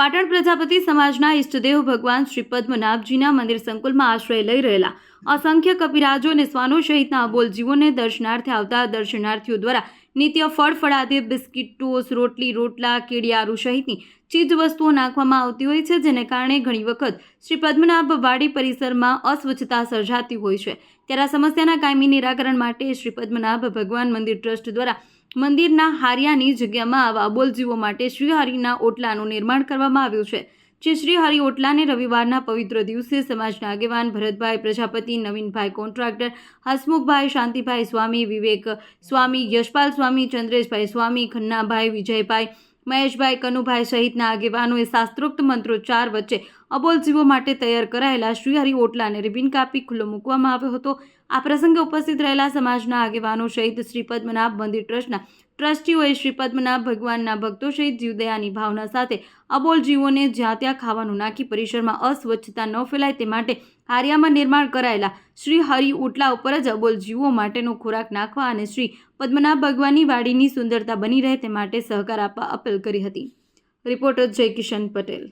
પાટણ પ્રજાપતિ સમાજના ઇષ્ટદેવ ભગવાન શ્રી પદ્મનાભજીના મંદિર સંકુલમાં આશ્રય લઈ રહેલા અસંખ્ય કપિરાજો અને શ્વાનો સહિતના અબોલ જીવોને દર્શનાર્થે આવતા દર્શનાર્થીઓ દ્વારા નિત્ય ફળાદી બિસ્કિટ ટોસ રોટલી રોટલા કેડિયારું સહિતની ચીજ વસ્તુઓ નાખવામાં આવતી હોય છે, જેને કારણે ઘણી વખત શ્રી પદ્મનાભ વાડી પરિસરમાં અસ્વચ્છતા સર્જાતી હોય છે। ત્યારે આ સમસ્યાના કાયમી નિરાકરણ માટે શ્રી પદ્મનાભ ભગવાન મંદિર ટ્રસ્ટ દ્વારા મંદિરના હારિયાની જગ્યામાં આવા અબોલ જીવો માટે શ્રી હરિના ઓટલાનું નિર્માણ કરવામાં આવ્યું છે। જે શ્રી હરિ ઓટલાને રવિવારના પવિત્ર દિવસે સમાજના આગેવાન ભરતભાઈ પ્રજાપતિ, નવીનભાઈ કોન્ટ્રાક્ટર, હસમુખભાઈ શાંતિભાઈ સ્વામી, વિવેક સ્વામી, યશપાલ સ્વામી, ચંદ્રેશભાઈ સ્વામી, ખન્નાભાઈ, વિજયભાઈ, મહેશભાઈ, કનુભાઈ સહિતના આગેવાનોએ શાસ્ત્રોક્ત મંત્રોચ્ચાર વચ્ચે અબોલ જીવો માટે તૈયાર કરાયેલા શ્રી હરિ ઓટલાને રિબિન કાપી ખુલ્લો મૂકવામાં આવ્યો હતો। આ પ્રસંગે ઉપસ્થિત રહેલા સમાજના આગેવાનો સહિત શ્રી પદ્મનાભ મંદિર ટ્રસ્ટના ટ્રસ્ટીઓએ શ્રી પદ્મનાભ ભગવાનના ભક્તો સહિત જીવદયાની ભાવના સાથે અબોલ જીવોને જ્યાં ત્યાં ખાવાનું નાખી પરિસરમાં અસ્વચ્છતા ન ફેલાય તે માટે હારિયામાં નિર્માણ કરાયેલા શ્રી હરિ ઓટલા ઉપર જ અબોલ જીવો માટેનો ખોરાક નાખવા અને શ્રી પદ્મનાભ ભગવાનની વાડીની સુંદરતા બની રહે તે માટે સહકાર આપવા અપીલ કરી હતી। રિપોર્ટર જય કિશન પટેલ।